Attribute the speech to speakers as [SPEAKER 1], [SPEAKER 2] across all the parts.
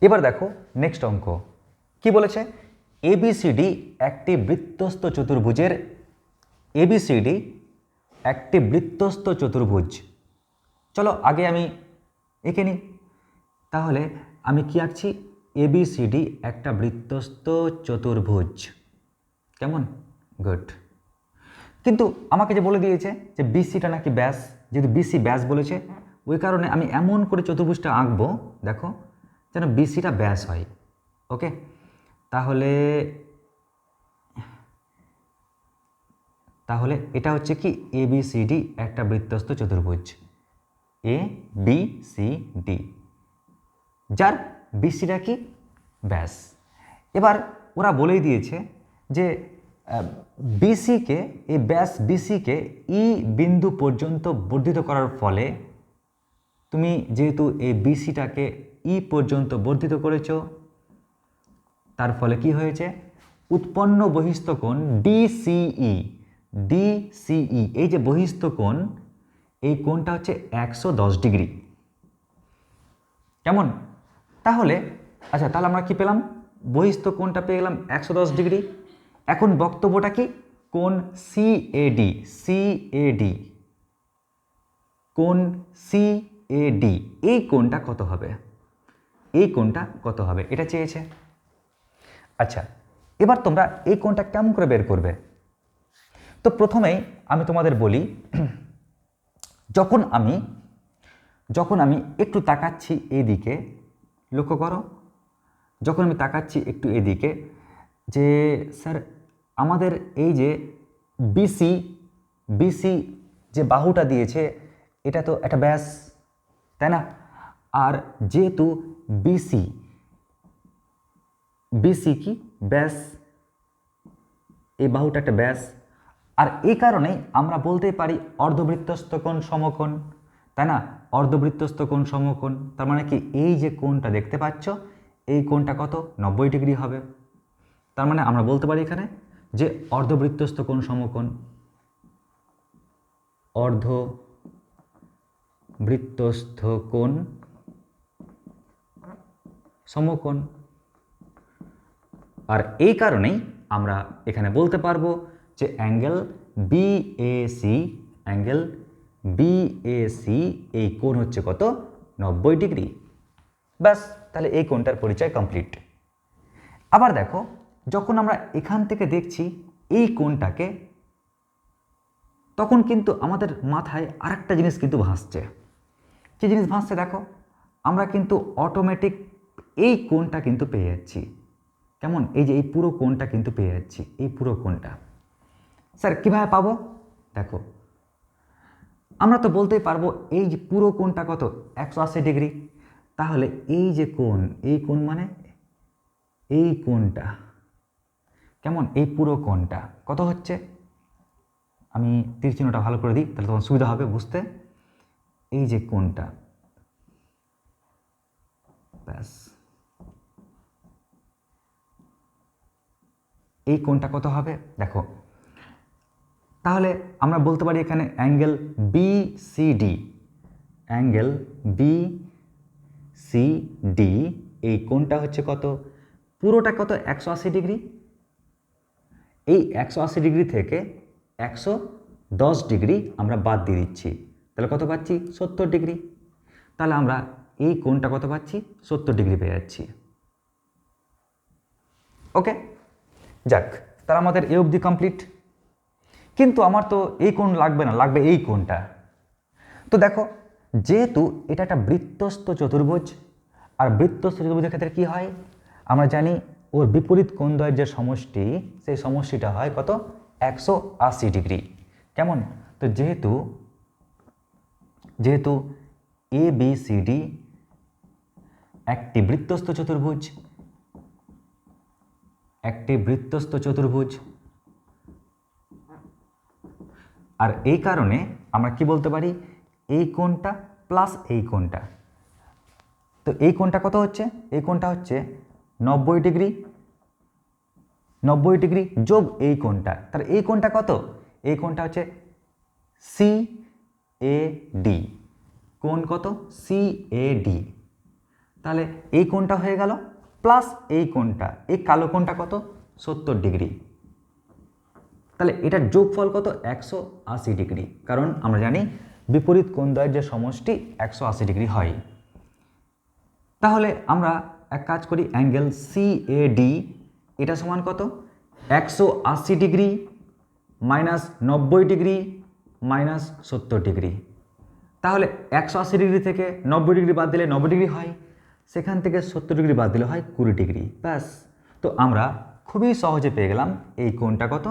[SPEAKER 1] এবার দেখো নেক্সট অঙ্ক কি বলেছে, এবিসিডি একটি বৃত্তস্থ চতুর্ভুজের, এবিসিডি একটি বৃত্তস্থ চতুর্ভুজ। চলো আগে আমি এঁকে নিই। তাহলে আমি কি আঁকছি, এবিসিডি একটা বৃত্তস্থ চতুর্ভুজ। কেমন? গুড। কিন্তু আমাকে যে বলে দিয়েছে যে বিসিটা নাকি ব্যাস, যেহেতু বিসি ব্যাস বলেছে ওই কারণে আমি এমন করে চতুর্ভুজটা আঁকবো দেখো যেন বিসিটা ব্যাস হয়। ওকে, তাহলে তাহলে এটা হচ্ছে কি এবিসিডি একটা বৃত্তস্থ চতুর্ভুজ, এ বি সি ডি, যার বিসিটা কি ব্যাস। এবার ওরা বলেই দিয়েছে যে বিসিকে, এই ব্যাস বিসিকে ই বিন্দু পর্যন্ত বর্ধিত করার ফলে, তুমি যেহেতু এই বিসিটাকে ই পর্যন্ত বর্ধিত করেছো, তার ফলে কি হয়েছে, উৎপন্ন বহিস্থ কোণ ডিসিই, ডিসিই এই যে বহিস্থ কোণ, এই কোণটা হচ্ছে 110 ডিগ্রি। কেমন? তাহলে আচ্ছা, তাহলে আমরা কি পেলাম, বহিস্থ কোণটা পেয়ে গেলাম 110 ডিগ্রি। এখন বক্তব্যটা কি, কোণ সিএডি, সিএডি, কোণ সিএডি এই কোণটা কত হবে, এই কোণটা কত হবে এটা চেয়েছে। আচ্ছা, এবার তোমরা এই কোণটা কেমন করে বের করবে? তো প্রথমেই আমি তোমাদের বলি, যখন আমি একটু তাকাচ্ছি এইদিকে, লক্ষ্য করো, যখন আমি তাকাচ্ছি একটু এদিকে যে স্যার আমাদের এই যে বিসি, বিসি যে বাহুটা দিয়েছে এটা তো একটা ব্যাস, তাই না? আর যেহেতু বিসি, বিসি কি ব্যাস, এই বাহুটা একটা ব্যাস, আর এই কারণেই আমরা বলতে পারি অর্ধবৃত্তস্থ কোণ সমকোণ, তাই না? অর্ধবৃত্তস্থ কোণ সমকোণ, তার মানে কি এই যে কোণটা দেখতে পাচ্ছ এই কোণটা কত, 90 ডিগ্রি হবে। তার মানে আমরা বলতে পারি এখানে যে অর্ধবৃত্তস্থ কোণ সমকোণ, অর্ধবৃত্তস্থ কোণ সমকোণ। আর এই কারণেই আমরা এখানে বলতে পারবো যে অ্যাঙ্গেল বিএসি, অ্যাঙ্গেল বিএসি এই কোণ হচ্ছে কত, 90 ডিগ্রি। ব্যাস, তাহলে এই কোণটার পরিচয় কমপ্লিট। আবার দেখো, যখন আমরা এখান থেকে দেখছি এই কোণটাকে, তখন কিন্তু আমাদের মাথায় আরেকটা জিনিস কিন্তু ভাসছে। কি জিনিস ভাসছে দেখো, আমরা কিন্তু অটোমেটিক এই কোণটা কিন্তু পেয়ে যাচ্ছি। কেমন? এই যে এই পুরো কোণটা কিন্তু পেয়ে যাচ্ছি, এই পুরো কোণটা। স্যার কীভাবে পাবো? দেখো, আমরা তো বলতেই পারবো এই যে পুরো কোণটা কত, 180 ডিগ্রি। তাহলে এই যে কোণ, এই কোণ মানে এই কোণটা, কেমন, এই পুরো কোণটা কত হচ্ছে, আমি তীর চিহ্নটা ভালো করে দিই তাহলে তোমার সুবিধা হবে বুঝতে। এই যে কোণটা, ব্যাস এই কোণটা কত হবে দেখো, তাহলে আমরা বলতে পারি এখানে অ্যাঙ্গেল বিসিডি, অ্যাঙ্গেল বিসিডি এই কোণটা হচ্ছে কত, পুরোটা কত, 180 ডিগ্রি। এই 180 ডিগ্রি থেকে 110 ডিগ্রি আমরা বাদ দিয়ে দিচ্ছি, তাহলে কত পাচ্ছি, 70 ডিগ্রি। তাহলে আমরা এই কোণটা কত পাচ্ছি, 70 ডিগ্রি পেয়ে যাচ্ছি। ওকে, যাক, তার আমাদের এ অবধি কমপ্লিট। কিন্তু আমার তো এই কোণ লাগবে না, লাগবে এই কোণটা। তো দেখো, যেহেতু এটা একটা বৃত্তস্থ চতুর্ভুজ, আর বৃত্তস্থ চতুর্ভুজের ক্ষেত্রে কি হয় আমরা জানি, ওর বিপরীত কোণদ্বয়ের যে সমষ্টি, সেই সমষ্টিটা হয় কত, 180 ডিগ্রি। কেমন? তো যেহেতু এ বি সি ডি একটি বৃত্তস্থ চতুর্ভুজ, একটি বৃত্তস্থ চতুর্ভুজ, আর এই কারণে আমরা কি বলতে পারি, এই কোণটা প্লাস এই কোণটা, তো এই কোণটা কত হচ্ছে, এই কোণটা হচ্ছে 90 ডিগ্রি, 90 ডিগ্রি যোগ এই কোণটা, তাহলে এই কোণটা কত, এই কোণটা হচ্ছে সি এ ডি, কোণ কত, সি এ ডি। তাহলে এই কোণটা হয়ে গেল প্লাস এই কোণটা, এই কালো কোণটা কত 70 ডিগ্রি। তাহলে এটার যোগফল কত 180 ডিগ্রি, কারণ আমরা জানি বিপরীত কোণদ্বয়ের যে সমষ্টি 180 ডিগ্রি হয়। তাহলে আমরা এক কাজ করি, অ্যাঙ্গেল সিএডি এটা সমান কত 180 degree minus 90 degree minus 70 degree. তাহলে 180 ডিগ্রি থেকে 90 ডিগ্রি বাদ দিলে 90 ডিগ্রি হয়, সেখান থেকে 70 ডিগ্রি বাদ দিলে হয় 20 ডিগ্রি। ব্যাস, তো আমরা খুবই সহজে পেয়ে গেলাম এই কোণটা কত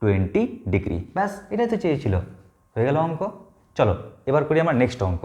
[SPEAKER 1] 20 ডিগ্রি। ব্যাস, এটাই তো চেয়েছিল, হয়ে গেল অঙ্ক। চলো এবার করি আমরা নেক্সট অঙ্ক।